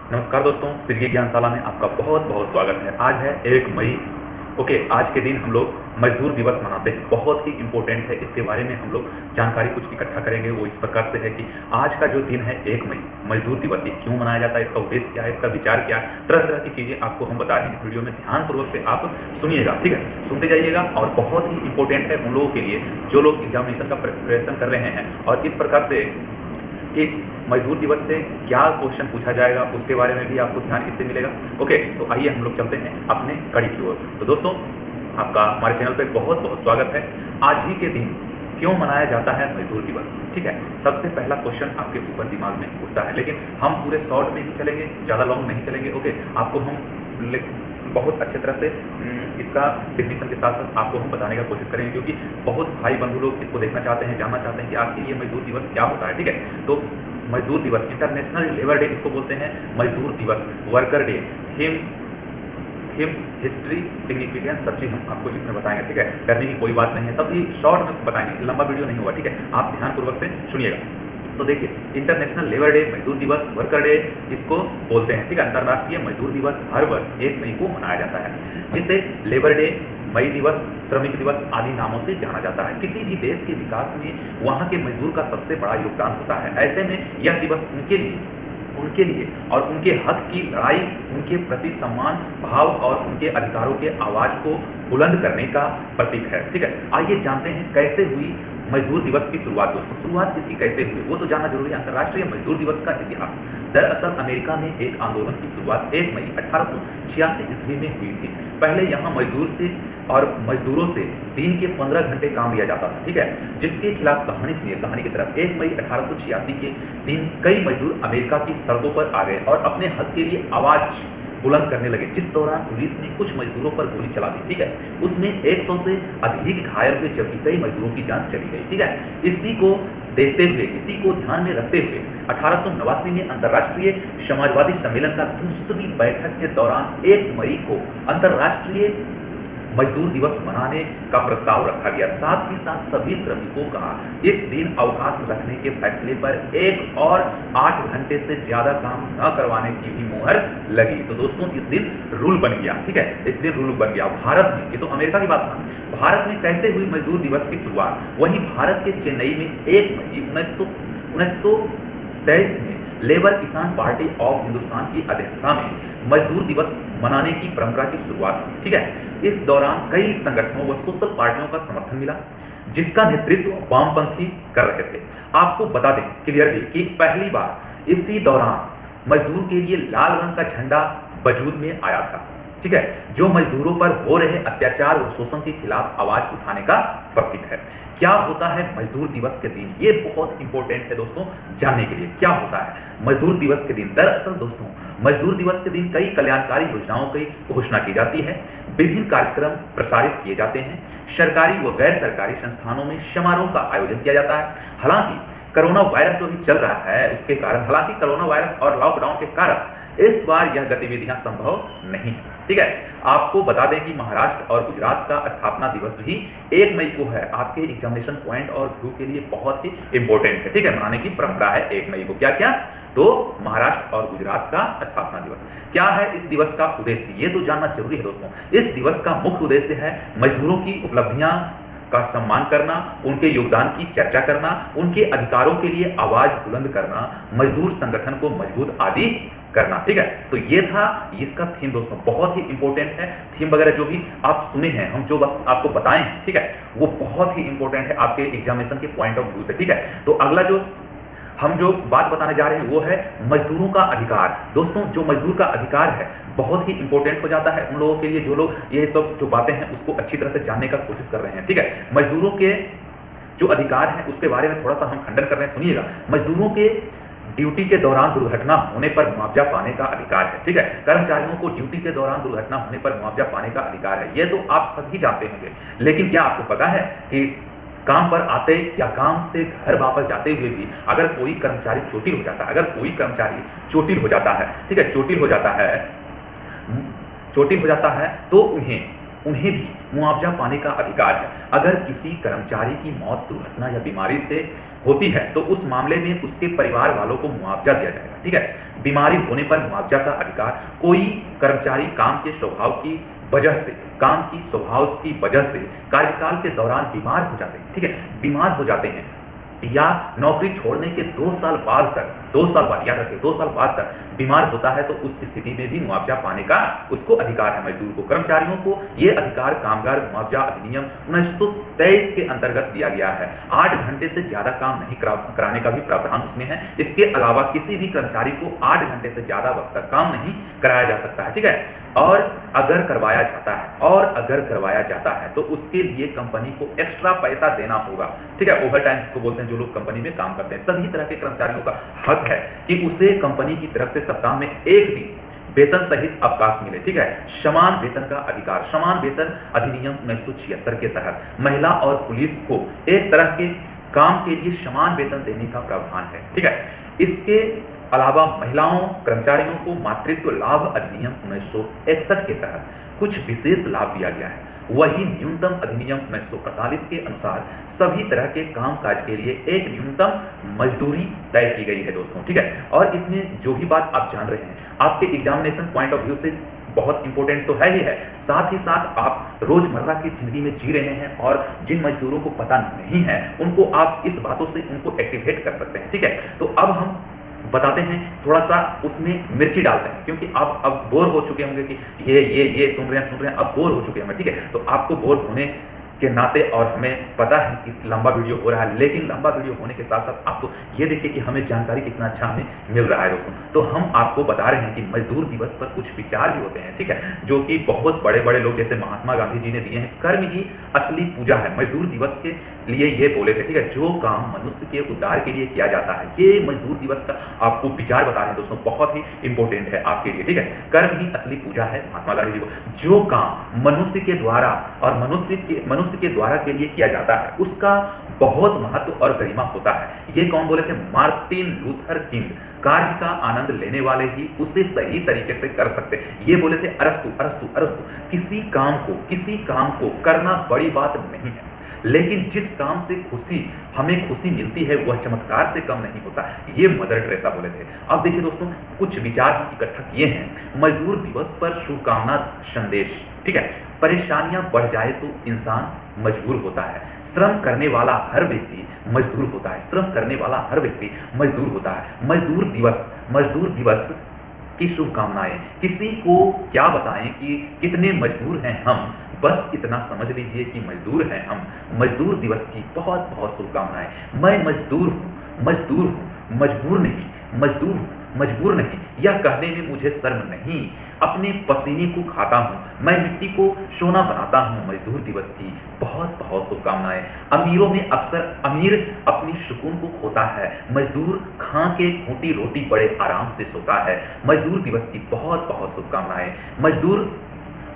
नमस्कार दोस्तों, श्री ज्ञानशाला में आपका बहुत बहुत स्वागत है। आज है 1 मई। ओके, आज के दिन हम लोग मजदूर दिवस मनाते हैं। बहुत ही इम्पोर्टेंट है, इसके बारे में हम लोग जानकारी कुछ इकट्ठा करेंगे। वो इस प्रकार से है कि आज का जो दिन है 1 मई मजदूर दिवस, ये क्यों मनाया जाता है, इसका उद्देश्य क्या है, इसका विचार क्या है, तरह तरह की चीज़ें आपको हम बता रहे हैं। इस वीडियो में ध्यानपूर्वक से आप सुनिएगा, ठीक है, सुनते जाइएगा। और बहुत ही इंपॉर्टेंट है उन लोगों के लिए जो लोग एग्जामिनेशन का प्रिपरेशन कर रहे हैं और इस प्रकार से कि मजदूर दिवस से क्या क्वेश्चन पूछा जाएगा, उसके बारे में भी आपको ध्यान इससे मिलेगा। ओके, तो आइए हम लोग चलते हैं अपने कड़ी की ओर। तो दोस्तों, आपका हमारे चैनल पे बहुत बहुत स्वागत है। आज ही के दिन क्यों मनाया जाता है मजदूर दिवस, ठीक है। सबसे पहला क्वेश्चन आपके ऊपर दिमाग में उठता है, लेकिन हम पूरे शॉर्ट में ही चलेंगे, ज़्यादा लॉन्ग नहीं चलेंगे। ओके, आपको हम बहुत अच्छे तरह से इसका डेफिनेशन के साथ साथ आपको हम बताने का कोशिश करेंगे, क्योंकि बहुत भाई बंधु लोग इसको देखना चाहते हैं, जानना चाहते हैं कि आखिर ये मजदूर दिवस क्या होता है, ठीक है। तो मजदूर दिवस, इंटरनेशनल लेबर डे इसको बोलते हैं, मजदूर दिवस, worker day, theme, history, significance, सब चीज़ हम आपको इसमें बताएंगे, ठीक है। करने की कोई बात नहीं है, सब ही शॉर्ट में बताएंगे, लंबा वीडियो नहीं होगा, ठीक है। आप ध्यानपूर्वक से सुनिएगा। तो देखिए, इंटरनेशनल लेबर डे, मजदूर दिवस, वर्कर डे इसको बोलते हैं, ठीक है। अंतर्राष्ट्रीय मजदूर दिवस हर वर्ष 1 मई को मनाया जाता है, जिसे लेबर डे, मई दिवस, श्रमिक दिवस आदि नामों से जाना जाता है। किसी भी देश के विकास में वहाँ के मजदूर का सबसे बड़ा योगदान होता है। ऐसे में यह दिवस उनके लिए और उनके हक की लड़ाई, उनके प्रति सम्मान भाव और उनके अधिकारों के आवाज़ को बुलंद करने का प्रतीक है, ठीक है। आइए जानते हैं कैसे हुई मजदूर दिवस की शुरुआत। दोस्तों, शुरुआत इसकी कैसे हुई वो तो जानना जरूरी है। अंतर्राष्ट्रीय मजदूर दिवस का इतिहास, दरअसल अमेरिका में एक आंदोलन की शुरुआत 1 मई 1886 ईस्वी में हुई थी। पहले यहाँ मजदूरों से दिन के 15 घंटे काम लिया जाता था, ठीक है। जिसके खिलाफ कहानी सुनिए, कहानी की तरफ। 1 मई 1886 के दिन कई मजदूर अमेरिका की सड़कों पर आ गए और अपने हक के लिए आवाज बुलंद करने लगे, जिस दौरान पुलिस ने कुछ मजदूरों पर गोली चला दी, ठीक है। उसमें 100 से अधिक घायल हुए, जबकि कई मजदूरों की जान चली गई, ठीक है। इसी को ध्यान में रखते हुए 1889 में अंतर्राष्ट्रीय समाजवादी सम्मेलन का दूसरी बैठक के दौरान 1 मई को अंतर्राष्ट्रीय मजदूर दिवस मनाने का प्रस्ताव रखा गया। साथ ही साथ सभी श्रमिकों का इस दिन अवकाश रखने के फैसले पर 1 और 8 घंटे से ज्यादा काम न करवाने की भी मुहर लगी। तो दोस्तों, इस दिन रूल बन गया, ठीक है। इस दिन रूल बन गया भारत में। ये तो अमेरिका की बात था। भारत में कैसे हुई मजदूर दिवस की शुरुआत? वहीं भारत के चेन्नई में 1 मई 1923 में लेबर किसान पार्टी ऑफ हिंदुस्तान की अध्यक्षता में मजदूर दिवस मनाने की परंपरा की शुरुआत हुई, ठीक है। इस दौरान कई संगठनों व सोशल पार्टियों का समर्थन मिला, जिसका नेतृत्व वामपंथी कर रहे थे। आपको बता दें क्लियरली कि पहली बार इसी दौरान मजदूर के लिए लाल रंग का झंडा वजूद में आया था, ठीक है, जो मजदूरों पर हो रहे अत्याचार और शोषण के खिलाफ आवाज उठाने का प्रतीक है। क्या होता है मजदूर दिवस के दिन? ये बहुत इंपॉर्टेंट है दोस्तों जानने के लिए। क्या होता है मजदूर दिवस के दिन? दरअसल दोस्तों, मजदूर दिवस के दिन कई कल्याणकारी योजनाओं की घोषणा की जाती है, विभिन्न कार्यक्रम प्रसारित किए जाते हैं, सरकारी व गैर सरकारी संस्थानों में समारोह का आयोजन किया जाता है। हालांकि कोरोना वायरस जो भी चल रहा है उसके कारण, हालांकि कोरोना वायरस और लॉकडाउन के कारण इस बार यह गतिविधियां संभव नहीं है, ठीक है। आपको बता दें कि महाराष्ट्र और गुजरात का स्थापना दिवस भी 1 मई को है। आपके एग्जामिनेशन पॉइंट और व्यू के लिए बहुत ही इंपॉर्टेंट है, ठीक है। मनाने की परंपरा है 1 मई को। क्या क्या? तो महाराष्ट्र और गुजरात का स्थापना दिवस। क्या है इस दिवस का उद्देश्य? ये तो जानना जरूरी है दोस्तों। इस दिवस का मुख्य उद्देश्य है मजदूरों की उपलब्धियां का सम्मान करना, उनके योगदान की चर्चा करना, उनके अधिकारों के लिए आवाज बुलंद करना, मजदूर संगठन को मजबूत आदि करना, ठीक है। तो ये था इसका थीम दोस्तों, बहुत ही इंपॉर्टेंट है। थीम वगैरह जो भी आप सुने हैं, हम जो आपको बताएं हैं, ठीक है, वो बहुत ही इंपॉर्टेंट है आपके एग्जामिनेशन के पॉइंट ऑफ व्यू से, ठीक है। तो अगला जो हम जो बात बताने जा रहे हैं वो है मजदूरों का अधिकार। दोस्तों, जो मजदूर का अधिकार है बहुत ही इंपॉर्टेंट हो जाता है उन लोगों के लिए जो लोग ये सब जो बातें हैं उसको अच्छी तरह से जानने का कोशिश कर रहे हैं, ठीक है। मजदूरों के जो अधिकार है उसके बारे में थोड़ा सा हम खंडन कर रहे हैं, सुनिएगा। मजदूरों के ड्यूटी के दौरान दुर्घटना होने पर मुआवजा पाने का अधिकार है, ठीक है। कर्मचारियों को ड्यूटी के दौरान दुर्घटना होने पर मुआवजा पाने का अधिकार है। ये तो आप सभी जानते होंगे, लेकिन क्या आपको पता है कि काम पर आते या काम से घर वापस जाते हुए भी अगर कोई कर्मचारी चोटिल हो जाता है, चोटिल हो जाता है, ठीक है, चोटिल हो जाता है तो उन्हें उन्हें भी मुआवजा पाने का अधिकार है। अगर किसी कर्मचारी की मौत दुर्घटना या बीमारी से होती है तो उस मामले में उसके परिवार वालों को मुआवजा दिया जाएगा। ठीक है, बीमारी होने पर मुआवजा का अधिकार कोई कर्मचारी काम के स्वभाव की वजह से कार्यकाल के दौरान बीमार हो जाते हैं, ठीक है, बीमार हो जाते हैं या नौकरी छोड़ने के 2 साल बाद याद रखिए 2 साल बाद तक बीमार होता है तो उस स्थिति में भी मुआवजा पाने का उसको अधिकार है मजदूर को। कर्मचारियों को ये अधिकार कामगार मुआवजा अधिनियम 1923 के अंतर्गत दिया गया है। 8 घंटे से ज्यादा काम नहीं कराने का भी प्रावधान उसमें है। इसके अलावा किसी भी कर्मचारी को 8 घंटे से ज्यादा वक्त तक काम नहीं कराया जा सकता है। ठीक है, और अगर करवाया जाता है तो उसके लिए कंपनी को एक्स्ट्रा पैसा देना होगा। ठीक है, ओवर टाइम जिसको बोलते हैं, जो लोग कंपनी में काम करते हैं। सभी तरह के कर्मचारियों का हक है कि उसे कंपनी की तरफ से सप्ताह में 1 दिन वेतन सहित अवकाश मिले। ठीक है, समान वेतन का अधिकार, समान वेतन अधिनियम 1976 के तहत महिला और पुलिस को एक तरह के काम के लिए समान वेतन देने का प्रावधान है। ठीक है, इसके अलावा महिलाओं कर्मचारियों को मातृत्व लाभ अधिनियम 1961 के तहत कुछ विशेष लाभ दिया गया है। वही न्यूनतम अधिनियम 1948 के अनुसार सभी तरह के कामकाज के लिए एक न्यूनतम मजदूरी तय की गई है दोस्तों। ठीक है, और इसमें जो भी बात आप जान रहे हैं आपके एग्जामिनेशन पॉइंट ऑफ व्यू से बहुत इंपॉर्टेंट तो है ही है, साथ ही साथ आप रोजमर्रा की जिंदगी में जी रहे हैं और जिन मजदूरों को पता नहीं है उनको आप इस बातों से उनको एक्टिवेट कर सकते हैं। ठीक है, तो अब हम बताते हैं, थोड़ा सा उसमें मिर्ची डालते हैं, क्योंकि आप अब बोर हो चुके होंगे कि ये सुन रहे हैं, अब बोर हो चुके हैं। ठीक है, तो आपको बोर होने के नाते, और हमें पता है कि लंबा वीडियो हो रहा है, लेकिन लंबा वीडियो होने के साथ साथ आप तो ये देखिए कि हमें जानकारी कितना अच्छा हमें मिल रहा है दोस्तों। तो हम आपको बता रहे हैं कि मजदूर दिवस पर कुछ विचार भी होते हैं, ठीक है, जो कि बहुत बड़े बड़े लोग जैसे महात्मा गांधी जी ने दिए हैं। कर्म ही असली पूजा है, मजदूर दिवस के लिए ये बोले थे। ठीक है, जो काम मनुष्य के उद्धार के लिए किया जाता है, ये मजदूर दिवस का आपको विचार बता रहे हैं दोस्तों, बहुत ही इंपॉर्टेंट है आपके लिए। ठीक है, कर्म ही असली पूजा है महात्मा गांधी जी को। जो काम मनुष्य के द्वारा और मनुष्य के द्वारा के लिए किया जाता है उसका बहुत महत्व और गरिमा होता है। ये कौन बोले थे? Martin Luther king. कार्य का आनंद लेने वाले ही उसे सही तरीके से कर सकते, ये बोले थे अरस्तु। किसी काम को करना बड़ी बात नहीं है, लेकिन जिस काम से हमें खुशी मिलती है वह चमत्कार से कम नहीं होता, ये मदर टेरेसा बोले थे। अब देखिए दोस्तों, कुछ विचार हम इकट्ठा किए हैं मजदूर दिवस पर शुभकामना संदेश। ठीक है, परेशानियां बढ़ जाए तो इंसान मजबूर होता है, श्रम करने वाला हर व्यक्ति मजदूर होता है, मजदूर दिवस की शुभकामनाएं। किसी को क्या बताएं कि कितने मजबूर हैं हम, बस इतना समझ लीजिए कि मजदूर हैं हम। मजदूर दिवस की बहुत बहुत शुभकामनाएं। मैं मजबूर नहीं, यह कहने में मुझे शर्म नहीं। अपने पसीने को खाता हूँ, मैं मिट्टी को सोना बनाता हूँ। मजदूर दिवस की बहुत बहुत शुभकामनाएं। अमीरों में अक्सर अमीर अपनी सुकून को खोता है, मजदूर खा के खूंटी रोटी बड़े आराम से सोता है। मजदूर दिवस की बहुत बहुत शुभकामनाएं। मजदूर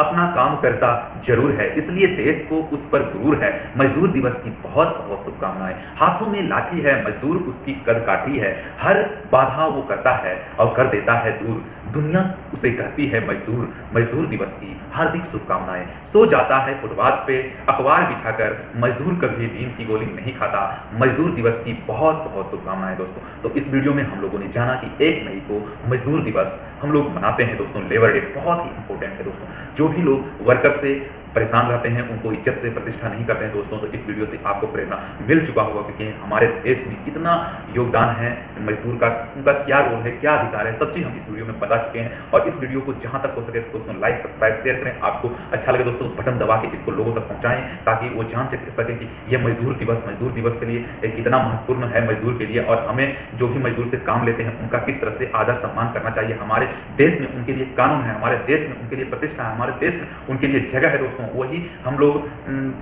अपना काम करता जरूर है, इसलिए देश को उस पर गुरूर है। मजदूर दिवस की बहुत बहुत शुभकामनाएं। हाथों में लाठी है, मजदूर उसकी कदकाठी है, हर बाधा वो करता है और कर देता है दूर, दुनिया उसे कहती है मजदूर। मजदूर दिवस की हार्दिक शुभकामनाएं। सो जाता है फुटपाथ पे अखबार बिछाकर, मजदूर कभी नींद की गोली नहीं खाता। मजदूर दिवस की बहुत बहुत शुभकामनाएं दोस्तों। तो इस वीडियो में हम लोगों ने जाना कि 1 मई को मजदूर दिवस हम लोग मनाते हैं दोस्तों, लेबर डे बहुत ही इंपॉर्टेंट है दोस्तों। जो भी लोग वर्कर से परेशान रहते हैं उनको इज्जत से प्रतिष्ठा नहीं करते हैं दोस्तों, तो इस वीडियो से आपको प्रेरणा मिल चुका होगा कि हमारे देश में कितना योगदान है मजदूर का, उनका क्या रोल है, क्या अधिकार है, सब चीज़ हम इस वीडियो में बता चुके हैं। और इस वीडियो को जहां तक हो सके दोस्तों लाइक सब्सक्राइब शेयर करें। आपको अच्छा लगे दोस्तों बटन दबा के इसको लोगों तक पहुंचाएं, ताकि वो जान सकें कि ये मजदूर दिवस के लिए कितना महत्वपूर्ण है मजदूर के लिए, और हमें जो भी मजदूर से काम लेते हैं उनका किस तरह से आदर सम्मान करना चाहिए। हमारे देश में उनके लिए कानून है, हमारे देश में उनके लिए प्रतिष्ठा है, हमारे देश में उनके लिए जगह है दोस्तों। वही हम लोग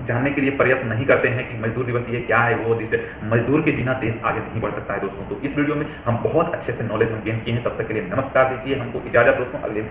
जानने के लिए प्रयत्न नहीं करते हैं कि मजदूर दिवस ये क्या है, वो मजदूर के बिना देश आगे नहीं बढ़ सकता है दोस्तों। तो इस वीडियो में हम बहुत अच्छे से नॉलेज हम गेन किए हैं। तब तक के लिए नमस्कार दीजिए, हमको इजाजत दोस्तों। अगले